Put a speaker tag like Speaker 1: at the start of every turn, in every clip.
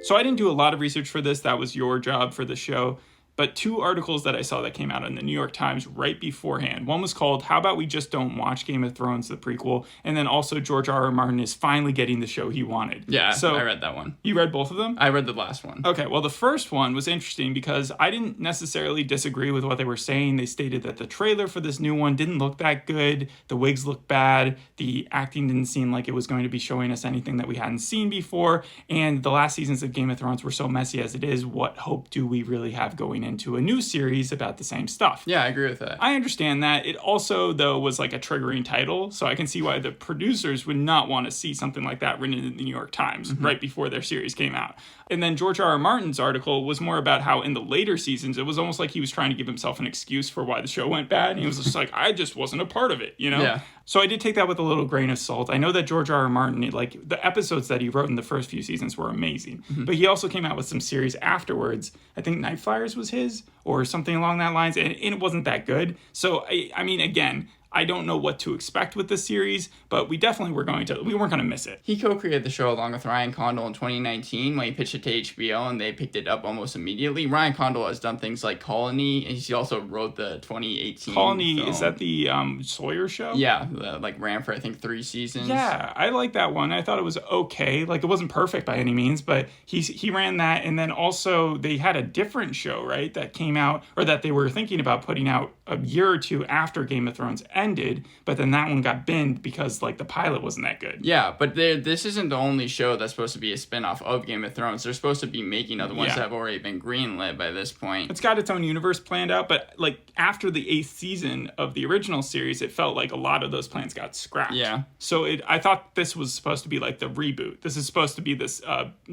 Speaker 1: So I didn't do a lot of research for this. That was your job for the show. But 2 articles that I saw that came out in the New York Times right beforehand. One was called, How About We Just Don't Watch Game of Thrones, the prequel? And then also George R.R. Martin is finally getting the show he wanted.
Speaker 2: Yeah,
Speaker 1: so
Speaker 2: I read that one.
Speaker 1: You read both of them?
Speaker 2: I read the last one.
Speaker 1: Okay, well, the first one was interesting because I didn't necessarily disagree with what they were saying. They stated that the trailer for this new one didn't look that good. The wigs looked bad. The acting didn't seem like it was going to be showing us anything that we hadn't seen before. And the last seasons of Game of Thrones were so messy as it is. What hope do we really have going into a new series about the same stuff?
Speaker 2: Yeah, I agree with that.
Speaker 1: I understand that. It also, though, was like a triggering title, so I can see why the producers would not want to see something like that written in the New York Times right before their series came out. And then George R.R. Martin's article was more about how in the later seasons, it was almost like he was trying to give himself an excuse for why the show went bad. And he was just like, I just wasn't a part of it, you know?
Speaker 2: Yeah.
Speaker 1: So I did take that with a little grain of salt. I know that George R.R. Martin, like the episodes that he wrote in the first few seasons were amazing. But he also came out with some series afterwards. I think Night Flyers was his or something along that lines. And it wasn't that good. So, I mean, again, I don't know what to expect with this series, but we definitely we weren't going to miss it.
Speaker 2: He co-created the show along with Ryan Condal in 2019 when he pitched it to HBO, and they picked it up almost immediately. Ryan Condal has done things like Colony, and he also wrote the 2018
Speaker 1: Colony,
Speaker 2: film.
Speaker 1: Is that the Sawyer show?
Speaker 2: Yeah, ran for I think 3 seasons.
Speaker 1: Yeah, I like that one. I thought it was okay. Like, it wasn't perfect by any means, but he ran that. And then also they had a different show, right, that came out, or that they were thinking about putting out a year or two after Game of Thrones ended, but then that one got binned because like the pilot wasn't that good.
Speaker 2: Yeah, but this isn't the only show that's supposed to be a spinoff of Game of Thrones. They're supposed to be making other ones that have already been greenlit by this point.
Speaker 1: It's got its own universe planned out, but like after the 8th season of the original series, it felt like a lot of those plans got scrapped.
Speaker 2: Yeah.
Speaker 1: So I thought this was supposed to be like the reboot. This is supposed to be this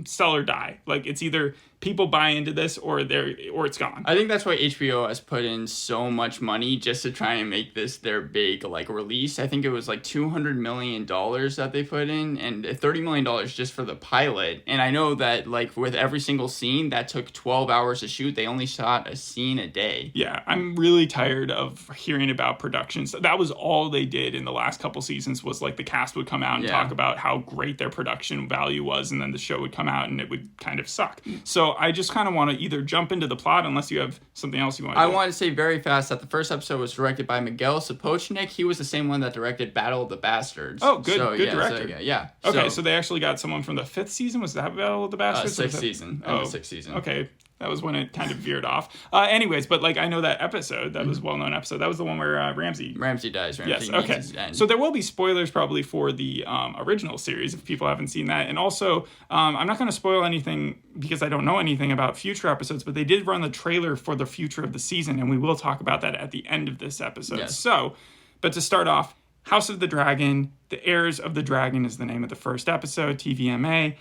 Speaker 1: sell or die. Like, it's either people buy into this or it's gone.
Speaker 2: I think that's why HBO has put in so much money just to try and make this their big like release. I think it was like $200 million that they put in, and $30 million just for the pilot. And I know that like with every single scene that took 12 hours to shoot, they only shot a scene a day.
Speaker 1: Yeah, I'm really tired of hearing about productions. That was all they did in the last couple seasons, was like the cast would come out and talk about how great their production value was, and then the show would come out and it would kind of suck. So I just kind of want to either jump into the plot, unless you have something else you want to do.
Speaker 2: I want to say very fast that the first episode was directed by Miguel Sapochnik. He was the same one that directed Battle of the Bastards.
Speaker 1: Oh, good director.
Speaker 2: So, yeah.
Speaker 1: Okay, so they actually got someone from the 5th season? Was that Battle of the Bastards?
Speaker 2: 6th season. Oh, 6th season.
Speaker 1: Okay. That was when it kind of veered off. Anyways, but like I know that episode, that was a well-known episode. That was the one where Ramsay
Speaker 2: dies.
Speaker 1: Yes, okay. So there will be spoilers probably for the original series if people haven't seen that. And also, I'm not going to spoil anything because I don't know anything about future episodes, but they did run the trailer for the future of the season, and we will talk about that at the end of this episode.
Speaker 2: Yes.
Speaker 1: So, but to start off, House of the Dragon, The Heirs of the Dragon is the name of the first episode, TVMA.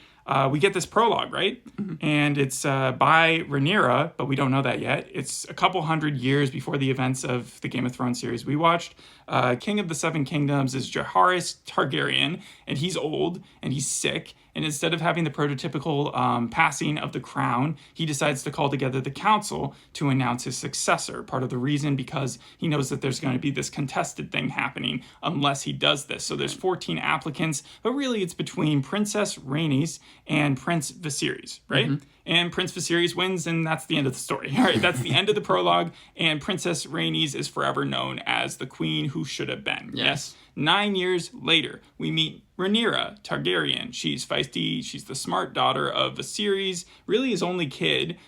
Speaker 1: We get this prologue, right? Mm-hmm. And it's by Rhaenyra, but we don't know that yet. It's a couple hundred years before the events of the Game of Thrones series we watched. King of the Seven Kingdoms is Jaehaerys Targaryen, and he's old, and he's sick. And instead of having the prototypical passing of the crown, he decides to call together the council to announce his successor. Part of the reason because he knows that there's going to be this contested thing happening unless he does this. So there's 14 applicants, but really it's between Princess Rhaenys and Prince Viserys, right? Mm-hmm. And Prince Viserys wins, and that's the end of the story. All right, that's the end of the prologue, and Princess Rhaenys is forever known as the queen who should have been.
Speaker 2: Yes.
Speaker 1: 9 years later, we meet Rhaenyra Targaryen. She's feisty. She's the smart daughter of Viserys, really his only kid.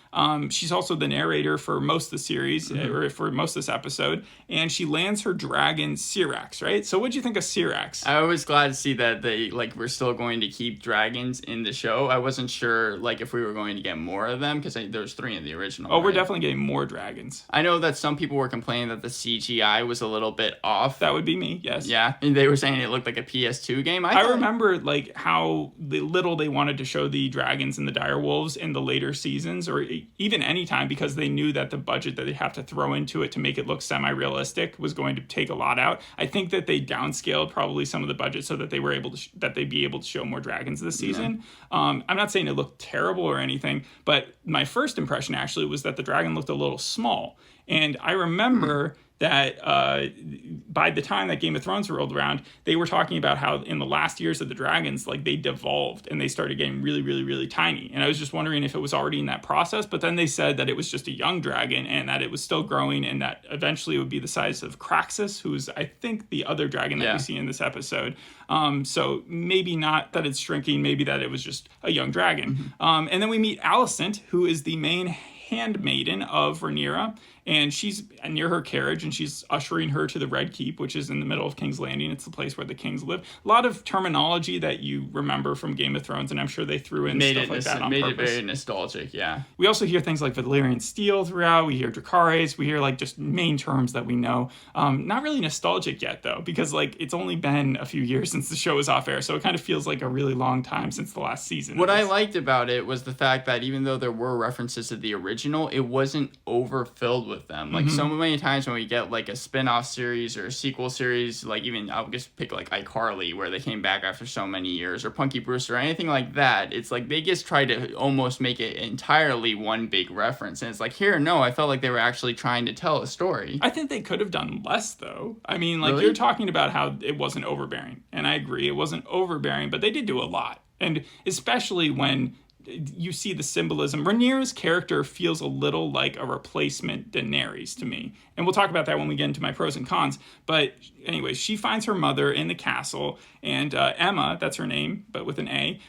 Speaker 1: She's also the narrator for most of the series, or for most of this episode, and she lands her dragon Syrax, right? So what'd you think of Syrax?
Speaker 2: I was glad to see that we're still going to keep dragons in the show. I wasn't sure if we were going to get more of them, because there's 3 in the original.
Speaker 1: Oh, right? We're definitely getting more dragons.
Speaker 2: I know that some people were complaining that the CGI was a little bit off.
Speaker 1: That would be me, yes.
Speaker 2: Yeah, and they were saying it looked like a PS2 game.
Speaker 1: I remember how little they wanted to show the dragons and the direwolves in the later seasons, or even any time, because they knew that the budget that they have to throw into it to make it look semi-realistic was going to take a lot out. I think that they downscaled probably some of the budget so that they were able to that they'd be able to show more dragons this season. Yeah. I'm not saying it looked terrible or anything, but my first impression actually was that the dragon looked a little small. And I remember that by the time that Game of Thrones rolled around, they were talking about how in the last years of the dragons, like they devolved and they started getting really, really, really tiny. And I was just wondering if it was already in that process, but then they said that it was just a young dragon and that it was still growing and that eventually it would be the size of Craxus, who's I think the other dragon that we see in this episode. So maybe not that it's shrinking, maybe that it was just a young dragon. And then we meet Alicent, who is the main handmaiden of Rhaenyra, and she's near her carriage and she's ushering her to the Red Keep, which is in the middle of King's Landing. It's the place where the kings live. A lot of terminology that you remember from Game of Thrones, and I'm sure they threw in stuff like that on purpose. Made it
Speaker 2: very nostalgic, yeah.
Speaker 1: We also hear things like Valyrian steel throughout. We hear Dracarys. We hear like just main terms that we know. Not really nostalgic yet though, because like it's only been a few years since the show was off air, so it kind of feels like a really long time since the last season.
Speaker 2: What I liked about it was the fact that even though there were references to the original, it wasn't overfilled with them. Like so many times when we get like a spin-off series or a sequel series, like even I'll just pick like iCarly where they came back after so many years, or Punky Brewster or anything like that, it's like they just try to almost make it entirely one big reference. And it's like here, no, I felt like they were actually trying to tell a story.
Speaker 1: I think they could have done less though. I mean, like you're talking about how it wasn't overbearing, and I agree it wasn't overbearing, but they did do a lot. And especially when you see the symbolism. Rhaenyra's character feels a little like a replacement Daenerys to me. And we'll talk about that when we get into my pros and cons. But anyways, she finds her mother in the castle, and Emma, that's her name, but with an A,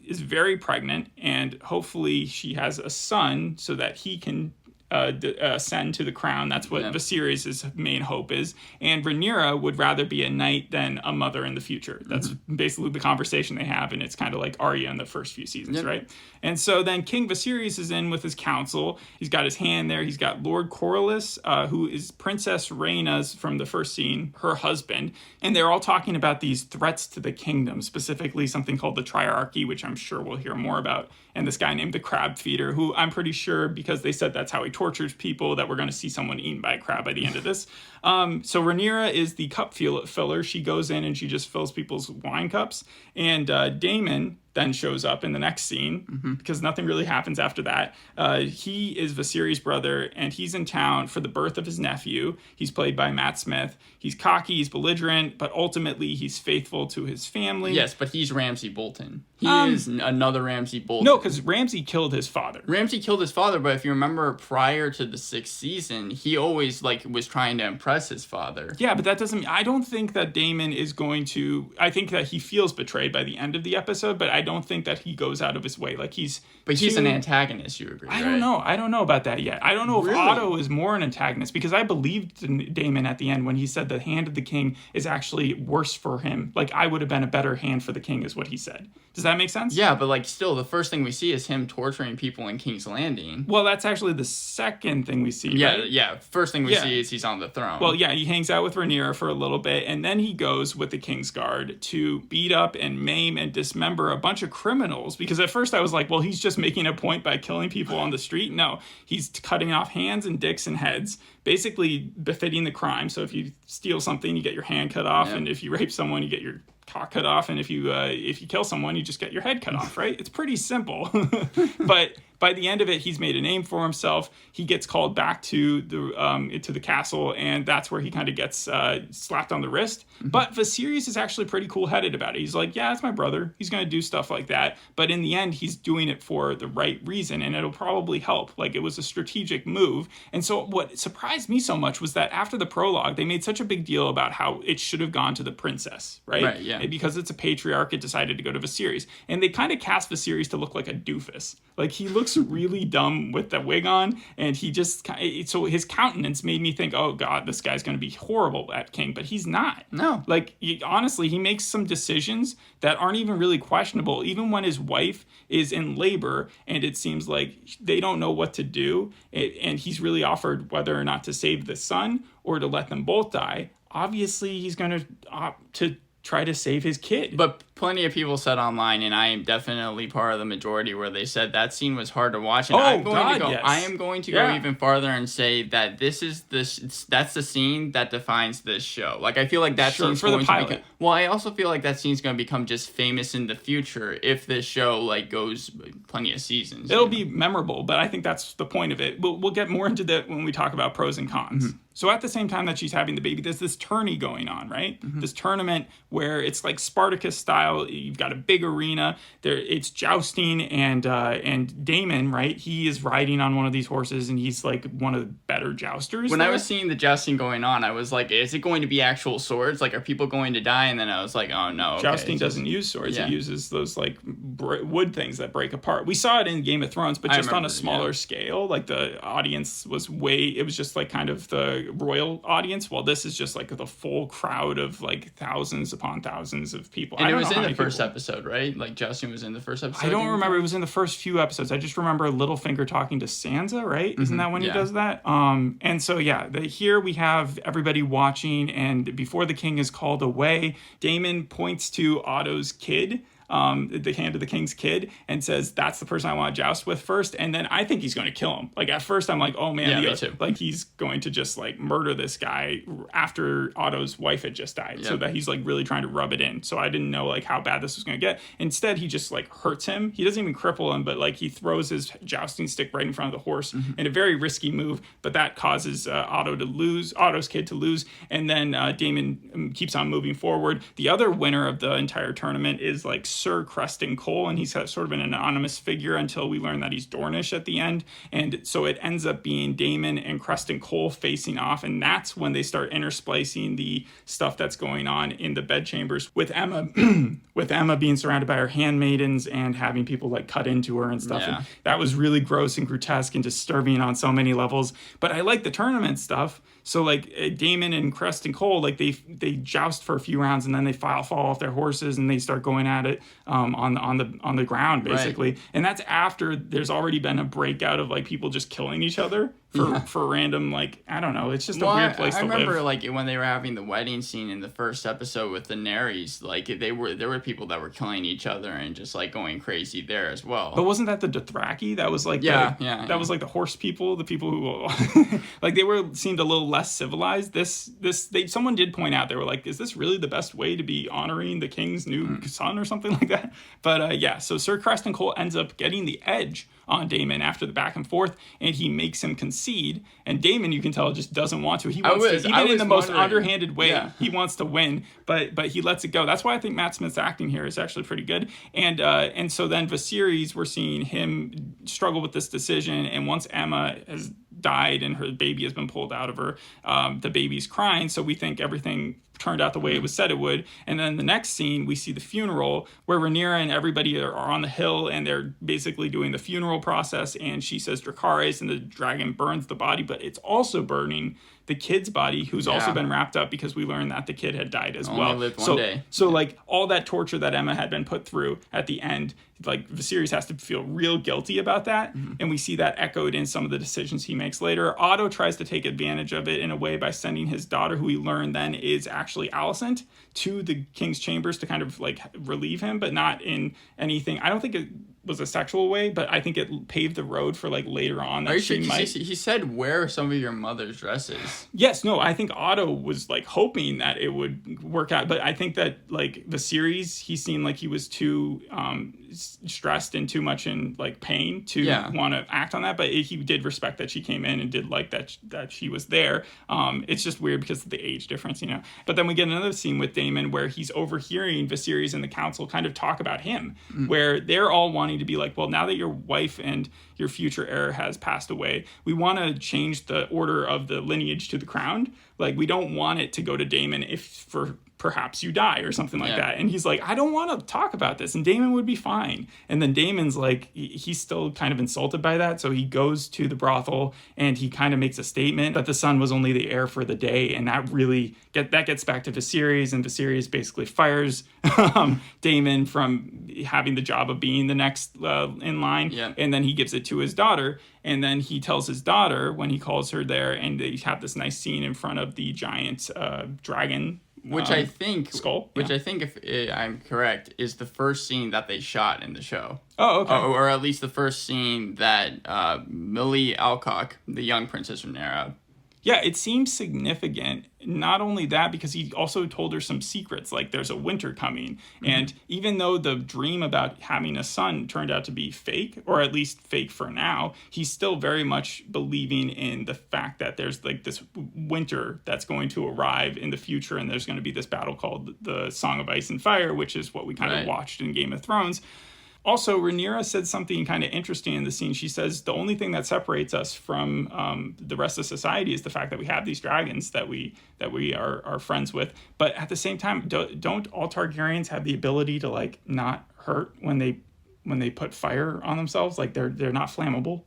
Speaker 1: is very pregnant, and hopefully she has a son so that he can ascend to the crown. That's what Viserys' main hope is. And Rhaenyra would rather be a knight than a mother in the future. That's basically the conversation they have, and it's kind of like Arya in the first few seasons, right? And so then King Viserys is in with his council. He's got his hand there. He's got Lord Corlys, who is Princess Rhaena's, from the first scene, her husband. And they're all talking about these threats to the kingdom, specifically something called the Triarchy, which I'm sure we'll hear more about. And this guy named the Crab Feeder, who I'm pretty sure, because they said that's how he tortures people, that we're going to see someone eaten by a crab by the end of this. So Rhaenyra is the cup filler. She goes in and she just fills people's wine cups. And Daemon then shows up in the next scene because nothing really happens after that. He is Viserys' brother, and he's in town for the birth of his nephew. He's played by Matt Smith. He's cocky, he's belligerent, but ultimately he's faithful to his family.
Speaker 2: Yes, but he's Ramsay Bolton. He is another Ramsay Bolton.
Speaker 1: No, because Ramsay killed his father.
Speaker 2: Ramsay killed his father, but if you remember prior to the 6th season, he always was trying to impress his father.
Speaker 1: Yeah, but that doesn't... I don't think that Daemon is going to... I think that he feels betrayed by the end of the episode, but I don't think that he goes out of his way. Like he's...
Speaker 2: But he's an antagonist, you agree,
Speaker 1: I don't know. I don't know about that yet. I don't know if Otto is more an antagonist, because I believed Daemon at the end when he said the hand of the king is actually worse for him. Like, I would have been a better hand for the king, is what he said. Does that make sense?
Speaker 2: Yeah, but still, the first thing we see is him torturing people in King's Landing.
Speaker 1: Well, that's actually the second thing we see, right?
Speaker 2: Yeah. First thing we see is he's on the throne.
Speaker 1: Well, yeah, he hangs out with Rhaenyra for a little bit, and then he goes with the Kingsguard to beat up and maim and dismember a bunch of criminals, because at first I was like, well, he's just making a point by killing people on the street. No, he's cutting off hands and dicks and heads, basically befitting the crime. So if you steal something, you get your hand cut off, and if you rape someone, you get your cock cut off, and if you kill someone, you just get your head cut off, right? It's pretty simple. But by the end of it, he's made a name for himself. He gets called back to the castle, and that's where he kind of gets slapped on the wrist. But Viserys is actually pretty cool-headed about it. He's like, yeah, it's my brother. He's going to do stuff like that. But in the end, he's doing it for the right reason, and it'll probably help. Like, it was a strategic move. And so what surprised me so much was that after the prologue, they made such a big deal about how it should have gone to the princess, right?
Speaker 2: Right, yeah.
Speaker 1: And because it's a patriarch, it decided to go to Viserys. And they kind of cast Viserys to look like a doofus. Like, he looks really dumb with the wig on, and he just... So his countenance made me think, oh, God, this guy's going to be horrible at king. But he's not.
Speaker 2: No.
Speaker 1: Like, honestly, he makes some decisions that aren't even really questionable. Even when his wife is in labor, and it seems like they don't know what to do, and he's really offered whether or not to save the son or to let them both die. Obviously, he's going to opt to try to save his kid.
Speaker 2: But plenty of people said online, and I am definitely part of the majority, where they said that scene was hard to watch. And
Speaker 1: I am
Speaker 2: going to go even farther and say that that's the scene that defines this show. Like, I feel like that scene's
Speaker 1: for the
Speaker 2: going
Speaker 1: pilot.
Speaker 2: to become... Well, I also feel like that scene's going to become just famous in the future if this show, like, goes plenty of seasons.
Speaker 1: It'll be memorable, but I think that's the point of it. We'll get more into that when we talk about pros and cons. Mm-hmm. So at the same time that she's having the baby, there's this tourney going on, right? Mm-hmm. This tournament where it's like Spartacus style. You've got a big arena. It's jousting, and Damon, right? He is riding on one of these horses, and he's like one of the better jousters.
Speaker 2: When I was seeing the jousting going on, I was like, is it going to be actual swords? Like, are people going to die? And then I was like, oh no. Okay.
Speaker 1: Jousting doesn't use swords. It uses those like wood things that break apart. We saw it in Game of Thrones, but just on a smaller scale. Like, the audience was it was just like kind of the royal audience, while this is just like the full crowd of like thousands upon thousands of people.
Speaker 2: And it was in the first episode, right? Like, jousting was in the first episode.
Speaker 1: I don't remember. It was in the first few episodes. I just remember Littlefinger talking to Sansa, right? Isn't that when he does that? And so here we have everybody watching, and before the king is called away, Daemon points to Otto's kid, the hand of the king's kid, and says, that's the person I want to joust with first. And then I think he's going to kill him. Like, at first I'm like, oh man,
Speaker 2: me too.
Speaker 1: Like, he's going to just like murder this guy after Otto's wife had just died. So that he's like really trying to rub it in. So I didn't know like how bad this was going to get. Instead, he just like hurts him. He doesn't even cripple him, but like he throws his jousting stick right in front of the horse in a very risky move. But that causes Otto's kid to lose. And then Daemon keeps on moving forward. The other winner of the entire tournament is like Sir Creston Cole, and he's sort of an anonymous figure until we learn that he's Dornish at the end. And so it ends up being Daemon and Creston Cole facing off, and that's when they start intersplicing the stuff that's going on in the bedchambers with Emma with Emma being surrounded by her handmaidens and having people like cut into her and stuff. And that was really gross and grotesque and disturbing on so many levels. But I like the tournament stuff. So like Daemon and Creston Cole, like they joust for a few rounds, and then they fall off their horses and they start going at it on the ground basically. Right. And that's after there's already been a breakout of like people just killing each other for random, like, I don't know, it's just a weird place to live.
Speaker 2: I remember like when they were having the wedding scene in the first episode with Daenerys, like there were people that were killing each other and just like going crazy there as well.
Speaker 1: But wasn't that the Dothraki? That was like was like the horse people, the people who like they seemed a little less civilized. Someone did point out, they were like, is this really the best way to be honoring the king's new son or something like that? But so Sir Creston Cole ends up getting the edge on Daemon after the back and forth, and he makes him concede. And Daemon, you can tell, just doesn't want to. He wants to, even in the most underhanded way, he wants to win, but he lets it go. That's why I think Matt Smith's acting here is actually pretty good. And so then Viserys, we're seeing him struggle with this decision, and once Emma has died and her baby has been pulled out of her, the baby's crying, so we think everything turned out the way it was said it would. And then the next scene, we see the funeral where Rhaenyra and everybody are on the hill, and they're basically doing the funeral process, and she says Dracarys, and the dragon burns the body, but it's also burning the kid's body, who's also been wrapped up, because we learned that the kid had died as well.
Speaker 2: Lived one day.
Speaker 1: So like all that torture that Emma had been put through at the end, like Viserys has to feel real guilty about that. And we see that echoed in some of the decisions he makes later. Otto tries to take advantage of it in a way by sending his daughter, who we learn then is actually Alicent, to the king's chambers to kind of like relieve him, but not in anything. I don't think it was a sexual way, but I think it paved the road for like later on that she might.
Speaker 2: He said, wear some of your mother's dresses.
Speaker 1: Yes, no, I think Otto was like hoping that it would work out, but I think that like the series, he seemed like he was too stressed and too much in like pain to want to act on that. But he did respect that she came in and did like that she was there. It's just weird because of the age difference, you know. But then we get another scene with Daemon where he's overhearing Viserys and the council kind of talk about him, where they're all wanting to be like, well, now that your wife and your future heir has passed away, we want to change the order of the lineage to the crown. Like, we don't want it to go to Daemon if perhaps you die or something like that. And he's like, I don't want to talk about this. And Daemon would be fine. And then Daemon's like, he's still kind of insulted by that. So he goes to the brothel and he kind of makes a statement that the son was only the heir for the day. And that really gets back to Viserys, and Viserys basically fires Daemon from having the job of being the next in line. Yeah. And then he gives it to his daughter. And then he tells his daughter when he calls her there, and they have this nice scene in front of the giant dragon
Speaker 2: Which I think,
Speaker 1: skull.
Speaker 2: Which I think, if I'm correct, is the first scene that they shot in the show.
Speaker 1: Oh, okay.
Speaker 2: Or at least the first scene that Millie Alcock, the young Princess Rhaenyra.
Speaker 1: Yeah, it seems significant. Not only that, because he also told her some secrets, like there's a winter coming. Mm-hmm. And even though the dream about having a son turned out to be fake, or at least fake for now, he's still very much believing in the fact that there's like this winter that's going to arrive in the future, and there's going to be this battle called the Song of Ice and Fire, which is what we kind of watched in Game of Thrones. Also, Rhaenyra said something kind of interesting in the scene. She says the only thing that separates us from the rest of society is the fact that we have these dragons that we are friends with. But at the same time, don't all Targaryens have the ability to like not hurt when they put fire on themselves? Like they're not flammable.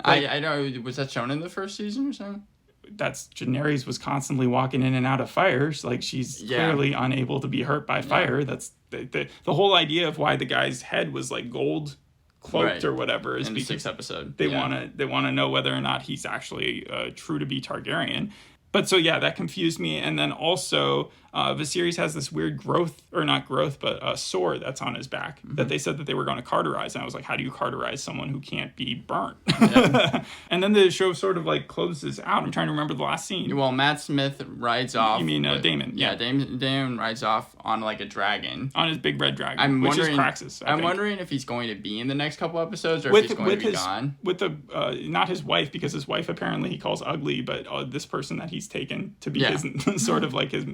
Speaker 2: I know. Was that shown in the first season or something?
Speaker 1: That's Daenerys was constantly walking in and out of fires. Like she's clearly unable to be hurt by fire. That's the whole idea of why the guy's head was like gold cloaked or whatever is
Speaker 2: in the
Speaker 1: because
Speaker 2: 6th episode.
Speaker 1: They want to know whether or not he's actually true to be Targaryen. But so yeah, that confused me. And then also Viserys has this weird growth, or not growth, but a sword that's on his back that they said that they were going to carterize. And I was like, how do you carterize someone who can't be burnt? Yeah. And then the show sort of like closes out. I'm trying to remember the last scene.
Speaker 2: Well, Matt Smith rides off.
Speaker 1: You mean Daemon?
Speaker 2: Yeah, Daemon rides off on like a dragon.
Speaker 1: On his big red dragon, which is Craxus.
Speaker 2: I'm wondering if he's going to be in the next couple episodes or if he's going to be gone.
Speaker 1: With the not his wife, because his wife apparently he calls ugly, but this person that he's taken to be his sort of like his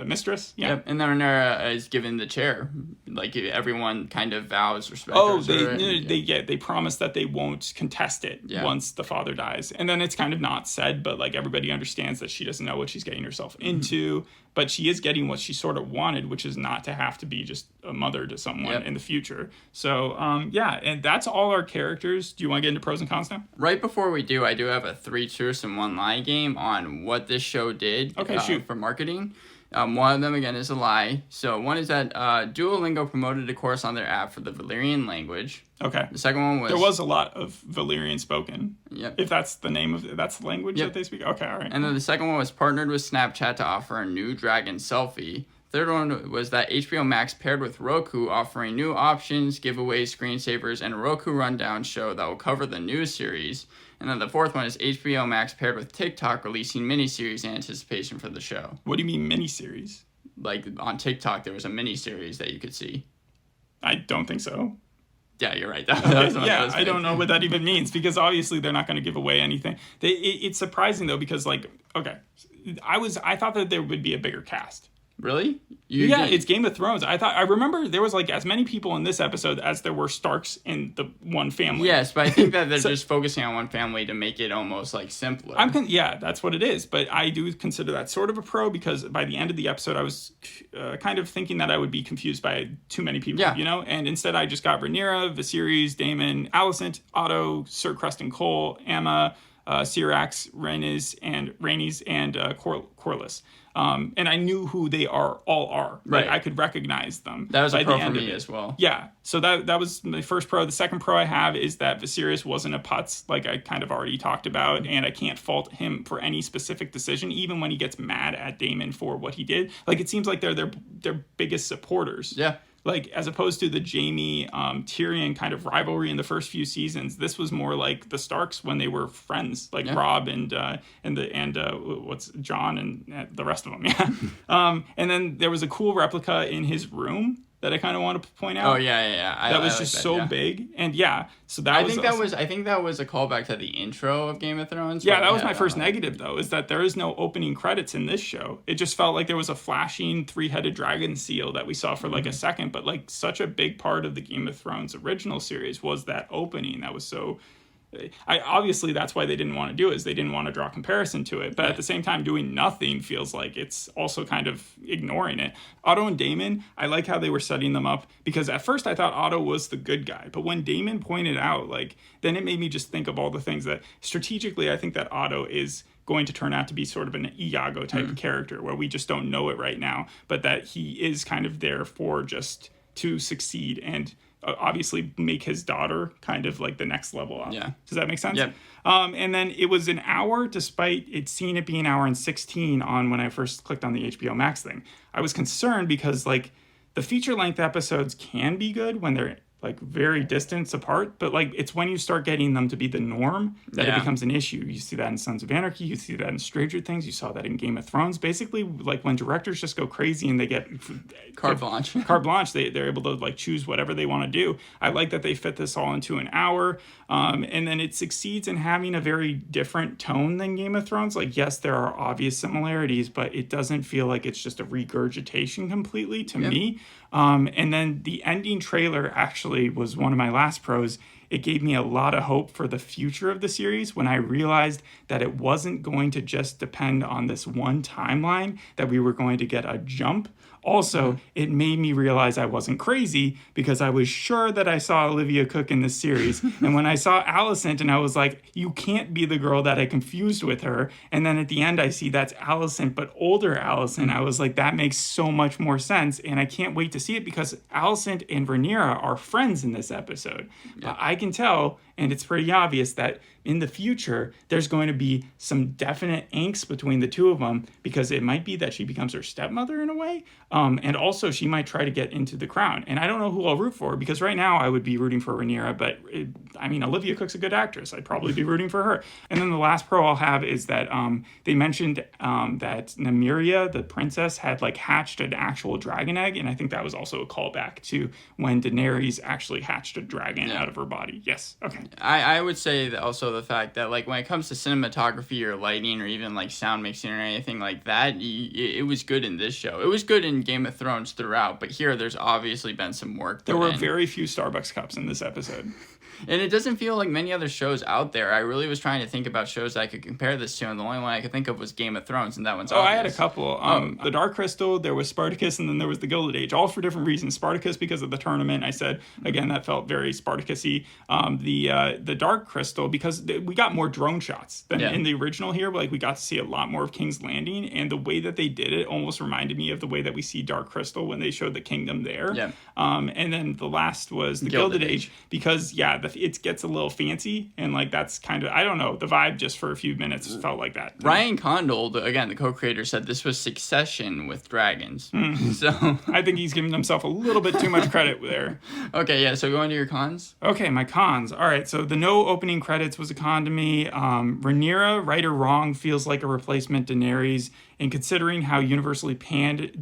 Speaker 1: mistress. Yeah.
Speaker 2: Yep. And then Rhaenyra is given the chair. Like everyone kind of vows respect.
Speaker 1: They promise that they won't contest it once the father dies. And then it's kind of not said, but like everybody understands that she doesn't know what she's getting herself into, but she is getting what she sort of wanted, which is not to have to be just a mother to someone in the future. So, and that's all our characters. Do you want to get into pros and cons now?
Speaker 2: Right before we do, I do have a 3 truths and 1 lie game on what this show did for marketing. One of them, again, is a lie. So one is that Duolingo promoted a course on their app for the Valyrian language.
Speaker 1: Okay.
Speaker 2: The second one was...
Speaker 1: There was a lot of Valyrian spoken.
Speaker 2: Yep.
Speaker 1: If that's the name of... That's the language that they speak? Okay, all right.
Speaker 2: And then the second one was partnered with Snapchat to offer a new dragon selfie. Third one was that HBO Max paired with Roku, offering new options, giveaways, screensavers, and a Roku rundown show that will cover the new series. And then the fourth one is HBO Max paired with TikTok, releasing miniseries in anticipation for the show.
Speaker 1: What do you mean miniseries?
Speaker 2: Like on TikTok, there was a miniseries that you could see.
Speaker 1: I don't think so.
Speaker 2: Yeah, you're right.
Speaker 1: I don't know what that even means, because obviously they're not going to give away anything. It's surprising though, because like, okay, I thought that there would be a bigger cast.
Speaker 2: Really?
Speaker 1: It's Game of Thrones. I remember there was like as many people in this episode as there were Starks in the one family.
Speaker 2: Yes, but I think that they're just focusing on one family to make it almost like simpler.
Speaker 1: That's what it is. But I do consider that sort of a pro, because by the end of the episode, I was kind of thinking that I would be confused by too many people, And instead, I just got Rhaenyra, Viserys, Daemon, Alicent, Otto, Sir Creston Cole, Aemma, Syrax, Rhaenys, and Corlys. And I knew who they all are. Right. Like, I could recognize them.
Speaker 2: That was a pro for me as well.
Speaker 1: Yeah. So that was my first pro. The second pro I have is that Viserys wasn't a putz, like I kind of already talked about, and I can't fault him for any specific decision, even when he gets mad at Daemon for what he did. Like, it seems like they're their biggest supporters.
Speaker 2: Yeah.
Speaker 1: Like, as opposed to the Jaime Tyrion kind of rivalry in the first few seasons, this was more like the Starks when they were friends, like Robb and what's John and the rest of them. Yeah. And then there was a cool replica in his room that I kind of want to point out.
Speaker 2: Oh yeah.
Speaker 1: That was just so big, and so that
Speaker 2: I think that was a callback to the intro of Game of Thrones.
Speaker 1: Yeah, that was my first negative though, is that there is no opening credits in this show. It just felt like there was a flashing 3-headed dragon seal that we saw for like a second, but like such a big part of the Game of Thrones original series was that opening that was so. Obviously that's why they didn't want to do it, is they didn't want to draw comparison to it, but at the same time doing nothing feels like it's also kind of ignoring it. Otto and Daemon, I like how they were setting them up, because at first I thought Otto was the good guy, but when Daemon pointed out, like, then it made me just think of all the things that strategically I think that Otto is going to turn out to be sort of an Iago type of character, where we just don't know it right now, but that he is kind of there for just to succeed and obviously make his daughter kind of like the next level up.
Speaker 2: Yeah.
Speaker 1: Does that make sense?
Speaker 2: Yep.
Speaker 1: And then it was an hour, despite it seeing it be an hour and 16 on when I first clicked on the HBO Max thing. I was concerned because like the feature length episodes can be good when they're like very distant apart, but like it's when you start getting them to be the norm that it becomes an issue. You see that in Sons of Anarchy, you see that in Stranger Things, you saw that in Game of Thrones. Basically, like when directors just go crazy and they get
Speaker 2: Carte blanche.
Speaker 1: Carte blanche, they're able to like choose whatever they want to do. I like that they fit this all into an hour, and then it succeeds in having a very different tone than Game of Thrones. Like, yes, there are obvious similarities, but it doesn't feel like it's just a regurgitation completely to me. And then the ending trailer actually was one of my last pros. It gave me a lot of hope for the future of the series when I realized that it wasn't going to just depend on this one timeline, that we were going to get a jump. Also, it made me realize I wasn't crazy because I was sure that I saw Olivia Cook in this series. And when I saw Alicent and I was like, you can't be the girl that I confused with her. And then at the end, I see that's Alicent, but older Alicent. I was like, that makes so much more sense. And I can't wait to see it because Alicent and Rhaenyra are friends in this episode. But I can tell, and it's pretty obvious, that in the future, there's going to be some definite angst between the two of them because it might be that she becomes her stepmother in a way. And also she might try to get into the crown. And I don't know who I'll root for because right now I would be rooting for Rhaenyra, but Olivia Cook's a good actress. I'd probably be rooting for her. And then the last pro I'll have is that they mentioned that Nymeria, the princess, had like hatched an actual dragon egg. And I think that was also a callback to when Daenerys actually hatched a dragon out of her body. Yes. Okay.
Speaker 2: I would say that also the fact that like when it comes to cinematography or lighting or even like sound mixing or anything like that, it was good in this show. It was good in Game of Thrones throughout, but here there's obviously been some work.
Speaker 1: There were very few Starbucks cups in this episode.
Speaker 2: And it doesn't feel like many other shows out there. I really was trying to think about shows I could compare this to, and the only one I could think of was Game of Thrones, and that one's obvious.
Speaker 1: I had a couple. The Dark Crystal, there was Spartacus, and then there was the Gilded Age, all for different reasons. Spartacus because of the tournament. I said, again, that felt very Spartacus-y. The Dark Crystal, because we got more drone shots than in the original here. Like, we got to see a lot more of King's Landing, and the way that they did it almost reminded me of the way that we see Dark Crystal when they showed the kingdom there.
Speaker 2: Yeah.
Speaker 1: And then the last was the Gilded Age, because, it gets a little fancy, and like that's kind of, I don't know, the vibe just for a few minutes felt like that.
Speaker 2: Ryan Condal, the co-creator, said this was Succession with dragons. So
Speaker 1: I think he's giving himself a little bit too much credit there.
Speaker 2: Okay, yeah, so going to your cons?
Speaker 1: Okay, my cons. All right, so the no opening credits was a con to me. Rhaenyra, right or wrong, feels like a replacement Daenerys, and considering how universally panned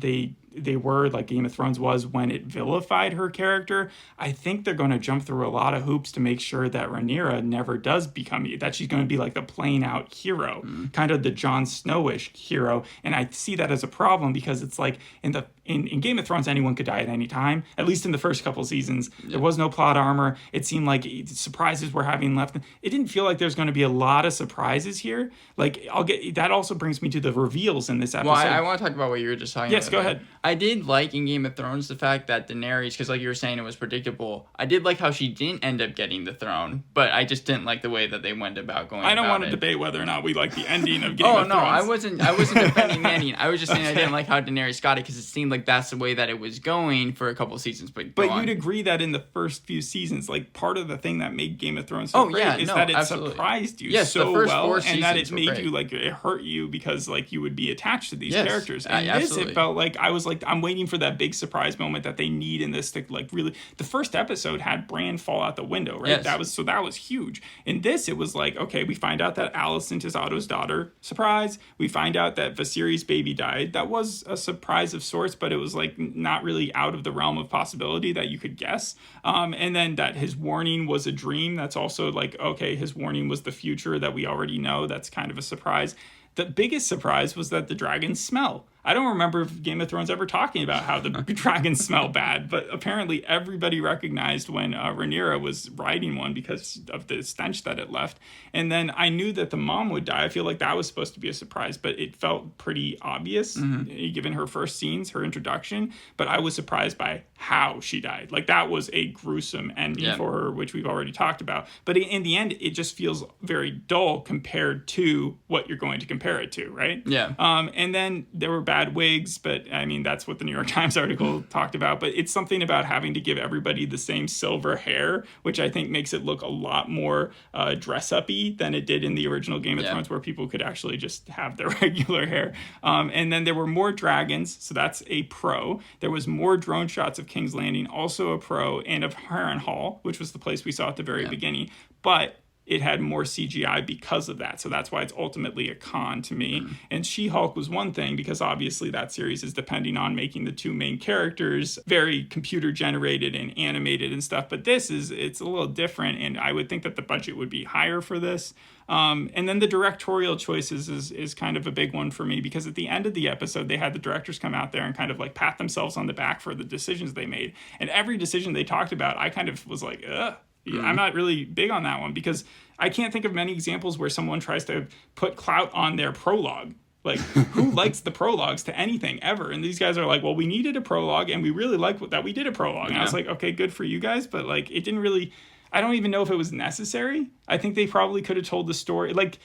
Speaker 1: they were, like Game of Thrones was, when it vilified her character, I think they're going to jump through a lot of hoops to make sure that Rhaenyra never does become, that she's going to be like the plain out hero, kind of the Jon Snowish hero. And I see that as a problem because it's like in Game of Thrones, anyone could die at any time, at least in the first couple seasons. There was no plot armor. It seemed like surprises were having left. It didn't feel like there's going to be a lot of surprises here. Like, that also brings me to the reveals in this episode.
Speaker 2: Well, I want to talk about what you were just talking about.
Speaker 1: Yes, go ahead.
Speaker 2: I did like in Game of Thrones the fact that Daenerys, because like you were saying, it was predictable. I did like how she didn't end up getting the throne, but I just didn't like the way that they went about going.
Speaker 1: I don't want to debate whether or not we like the ending of Game of Thrones.
Speaker 2: I wasn't defending the ending. I was just saying I didn't like how Daenerys got it because it seemed like that's the way that it was going for a couple seasons. But
Speaker 1: you'd agree that in the first few seasons, like part of the thing that made Game of Thrones so great is that it surprised you so well, and that it made you like it hurt you because like you would be attached to these characters. And this, it felt like I was like, I'm waiting for that big surprise moment that they need in this to like really. The first episode had Bran fall out the window, right?
Speaker 2: Yes.
Speaker 1: That was huge. In this, it was like, okay, we find out that Alicent is Otto's daughter. Surprise. We find out that Viserys' baby died. That was a surprise of sorts, but it was like not really out of the realm of possibility that you could guess. And then that his warning was a dream. That's also like, okay, his warning was the future that we already know. That's kind of a surprise. The biggest surprise was that the dragons smell. I don't remember Game of Thrones ever talking about how the dragons smell bad, but apparently everybody recognized when Rhaenyra was riding one because of the stench that it left. And then I knew that the mom would die. I feel like that was supposed to be a surprise, but it felt pretty obvious given her first scenes, her introduction. But I was surprised by how she died. Like, that was a gruesome ending for her, which we've already talked about. But in the end, it just feels very dull compared to what you're going to compare it to, right?
Speaker 2: Yeah.
Speaker 1: And then there were bad wigs, but I mean, that's what the New York Times article talked about. But it's something about having to give everybody the same silver hair, which I think makes it look a lot more dress-up-y than it did in the original Game of Thrones, where people could actually just have their regular hair. And then there were more dragons, so that's a pro. There was more drone shots of King's Landing, also a pro, and of Harrenhal, which was the place we saw at the very beginning. But it had more CGI because of that. So that's why it's ultimately a con to me. And She-Hulk was one thing, because obviously that series is depending on making the two main characters very computer generated and animated and stuff. But it's a little different, and I would think that the budget would be higher for this. And then the directorial choices is kind of a big one for me, because at the end of the episode, they had the directors come out there and kind of like pat themselves on the back for the decisions they made. And every decision they talked about, I kind of was like, ugh. I'm not really big on that one, because I can't think of many examples where someone tries to put clout on their prologue. Like, who likes the prologues to anything ever? And these guys are like, well, we needed a prologue, and we really liked that we did a prologue. And I was like, okay, good for you guys. But like, it didn't really, I don't even know if it was necessary. I think they probably could have told the story. Like,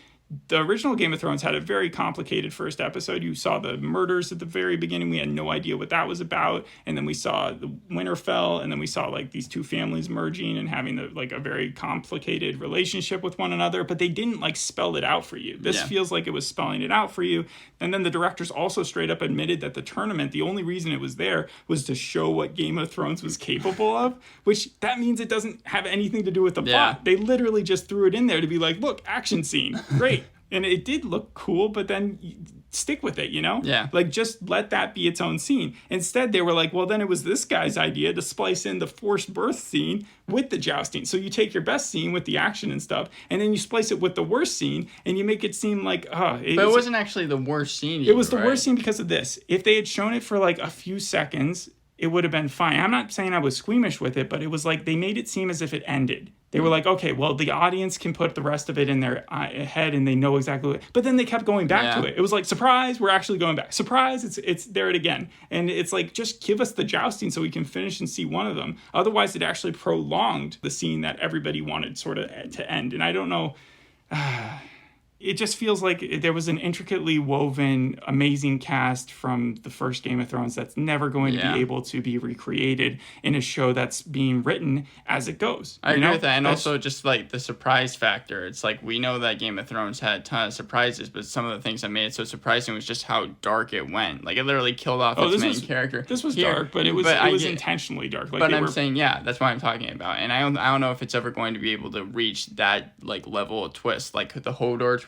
Speaker 1: the original Game of Thrones had a very complicated first episode. You saw the murders at the very beginning. We had no idea what that was about. And then we saw the Winterfell, and then we saw like these two families merging and having a very complicated relationship with one another. But they didn't like spell it out for you. This feels like it was spelling it out for you. And then the directors also straight up admitted that the tournament, the only reason it was there was to show what Game of Thrones was capable of, which that means it doesn't have anything to do with the plot. They literally just threw it in there to be like, look, action scene. Great. And it did look cool, but then stick with it, you know?
Speaker 2: Yeah.
Speaker 1: Like, just let that be its own scene. Instead, they were like, well, then it was this guy's idea to splice in the forced birth scene with the jousting. So you take your best scene with the action and stuff, and then you splice it with the worst scene, and you make it seem like,
Speaker 2: But it wasn't actually the worst scene either,
Speaker 1: it was the worst scene because of this. If they had shown it for like a few seconds, it would have been fine. I'm not saying I was squeamish with it, but it was like they made it seem as if it ended. They were like, okay, well, the audience can put the rest of it in their head and they know exactly what. But then they kept going back to it. It was like, surprise, we're actually going back. Surprise, it's there it again. And it's like, just give us the jousting so we can finish and see one of them. Otherwise, it actually prolonged the scene that everybody wanted sort of to end. And I don't know. It just feels like there was an intricately woven, amazing cast from the first Game of Thrones that's never going to be able to be recreated in a show that's being written as it goes.
Speaker 2: I agree with that. And also just like the surprise factor. It's like, we know that Game of Thrones had a ton of surprises, but some of the things that made it so surprising was just how dark it went. Like, it literally killed off its main character.
Speaker 1: This was dark, but it was intentionally dark. Like,
Speaker 2: but I'm saying, that's what I'm talking about. And I don't know if it's ever going to be able to reach that like level of twist, like the Hodor twist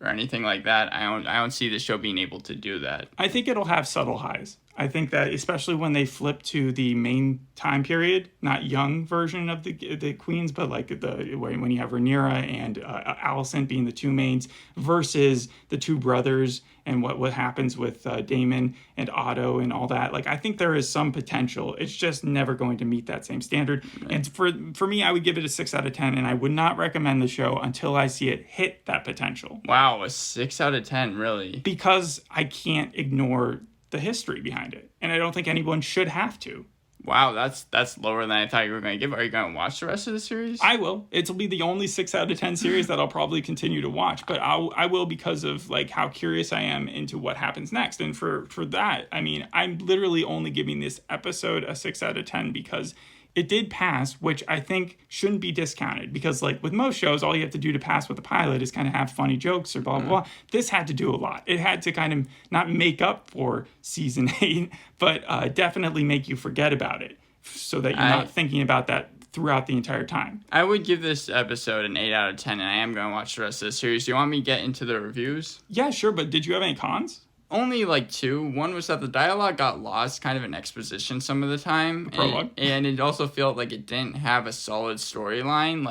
Speaker 2: or anything like that. I don't see the show being able to do that.
Speaker 1: I think it'll have subtle highs. I think that especially when they flip to the main time period, not young version of the queens, but like when you have Rhaenyra and Alicent being the two mains versus the two brothers and what happens with Daemon and Otto and all that. Like, I think there is some potential. It's just never going to meet that same standard. Right. And for me, I would give it a 6 out of 10, and I would not recommend the show until I see it hit that potential.
Speaker 2: Wow, a 6 out of 10, really?
Speaker 1: Because I can't ignore the history behind it, and I don't think anyone should have to.
Speaker 2: Wow, that's lower than I thought you were going to give. Are you going to watch the rest of the series?
Speaker 1: I will. It'll be the only 6 out of 10 series that I'll probably continue to watch, but I will because of like how curious I am into what happens next. And for that, I mean, I'm literally only giving this episode a 6 out of 10 because it did pass, which I think shouldn't be discounted, because like with most shows, all you have to do to pass with a pilot is kind of have funny jokes or blah, blah, blah. This had to do a lot. It had to kind of not make up for season 8, but definitely make you forget about it so that you're not thinking about that throughout the entire time.
Speaker 2: I would give this episode an 8 out of 10, and I am going to watch the rest of the series. Do you want me to get into the reviews?
Speaker 1: Yeah, sure, but did you have any cons?
Speaker 2: Only like 2. One was that the dialogue got lost kind of in exposition some of the time.
Speaker 1: The prologue.
Speaker 2: And it also felt like it didn't have a solid storyline,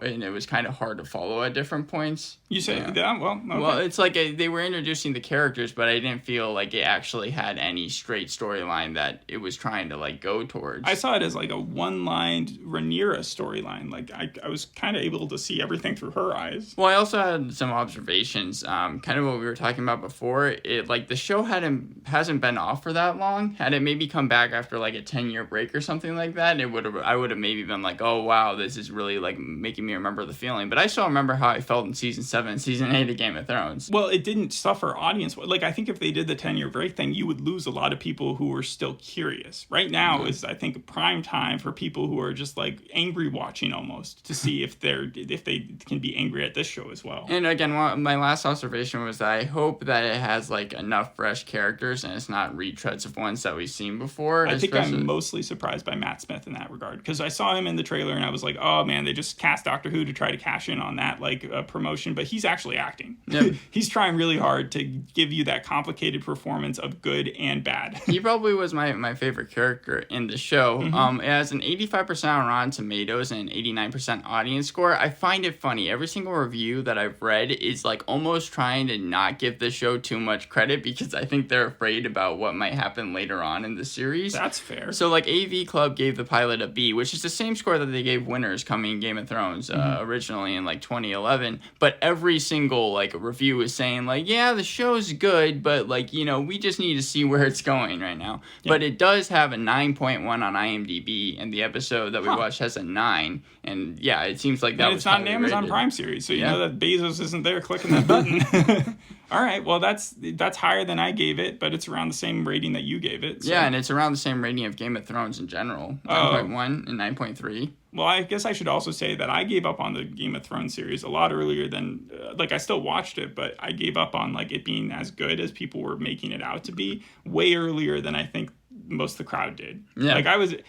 Speaker 2: and it was kind of hard to follow at different points.
Speaker 1: You say that? Well, okay.
Speaker 2: Well, it's like they were introducing the characters, but I didn't feel like it actually had any straight storyline that it was trying to like go towards.
Speaker 1: I saw it as like a one-lined Rhaenyra storyline. Like I was kind of able to see everything through her eyes.
Speaker 2: Well, I also had some observations, kind of what we were talking about before. It like the show hasn't been off for that long. Had it maybe come back after like a 10-year break or something like that, I would have maybe been like, oh wow, this is really like making me remember the feeling. But I still remember how I felt in season 7 and season 8 of Game of Thrones.
Speaker 1: Well, it didn't suffer audience. Like, I think if they did the 10-year break thing, you would lose a lot of people who were still curious. Right now is, I think, prime time for people who are just like angry watching almost to see if they can be angry at this show as well.
Speaker 2: And again, my last observation was that I hope that it has like enough fresh characters and it's not retreads of ones that we've seen before.
Speaker 1: I think I'm mostly surprised by Matt Smith in that regard, because I saw him in the trailer and I was like, oh man, they just cast Doctor Who to try to cash in on that like promotion, but he's actually acting. Yep. He's trying really hard to give you that complicated performance of good and bad.
Speaker 2: He probably was my favorite character in the show. Mm-hmm. It has an 85% on Rotten Tomatoes and an 89% audience score. I find it funny. Every single review that I've read is like almost trying to not give the show too much credit because I think they're afraid about what might happen later on in the series.
Speaker 1: That's fair.
Speaker 2: So like AV Club gave the pilot a B, which is the same score that they gave Winners coming Game of Thrones originally in like 2011. But every single like review is saying like, yeah, the show's good, but like, you know, we just need to see where it's going right now. Yeah. But it does have a 9.1 on IMDb, and the episode that we watched has a 9. And yeah, it seems like that was
Speaker 1: it's not an Amazon
Speaker 2: rated.
Speaker 1: Prime series, so you know that Bezos isn't there clicking that button. All right, well that's higher than I gave it, but it's around the same rating that you gave it. So.
Speaker 2: Yeah, and it's around the same rating of Game of Thrones in general, 9.1 and 9.3.
Speaker 1: Well, I guess I should also say that I gave up on the Game of Thrones series a lot earlier than, like, I still watched it, but I gave up on, like, it being as good as people were making it out to be way earlier than I think most of the crowd did. Yeah. Like,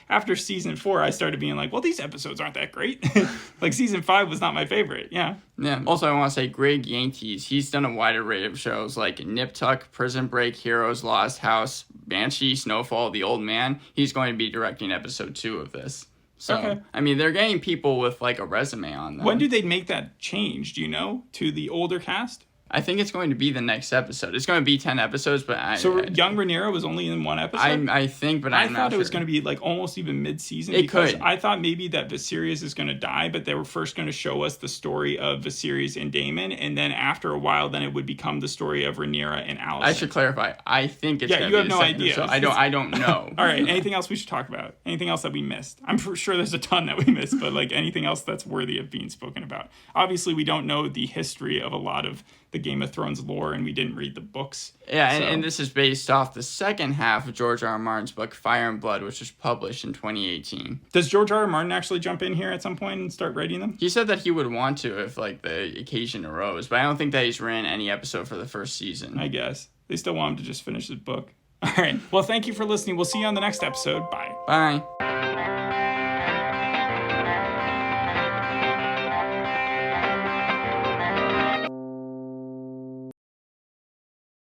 Speaker 1: after season 4, I started being like, well, these episodes aren't that great. Like, season 5 was not my favorite. Yeah.
Speaker 2: Yeah. Also, I want to say Greg Yankees, he's done a wide array of shows like Nip Tuck, Prison Break, Heroes, Lost House, Banshee, Snowfall, The Old Man. He's going to be directing episode 2 of this. So, okay. I mean, they're getting people with, like, a resume on them.
Speaker 1: When do they make that change, do you know, to the older cast?
Speaker 2: I think it's going to be the next episode. It's going to be 10 episodes, but
Speaker 1: Young Rhaenyra was only in one episode?
Speaker 2: I think, but I'm not sure.
Speaker 1: I thought it was going to be, like, almost even mid-season.
Speaker 2: It could.
Speaker 1: I thought maybe that Viserys is going to die, but they were first going to show us the story of Viserys and Daemon, and then after a while, then it would become the story of Rhaenyra and Alicent.
Speaker 2: I should clarify. I think it's going to be
Speaker 1: you have no idea.
Speaker 2: So I don't know.
Speaker 1: All right, anything else we should talk about? Anything else that we missed? I'm sure there's a ton that we missed, but, like, anything else that's worthy of being spoken about? Obviously, we don't know the history of a lot of the Game of Thrones lore, and we didn't read the books.
Speaker 2: Yeah, and this is based off the second half of George R. R. Martin's book, Fire and Blood, which was published in 2018.
Speaker 1: Does George R. R. Martin actually jump in here at some point and start writing them?
Speaker 2: He said that he would want to if, like, the occasion arose, but I don't think that he's written any episode for the first season.
Speaker 1: I guess. They still want him to just finish his book. All right. Well, thank you for listening. We'll see you on the next episode. Bye.
Speaker 2: Bye.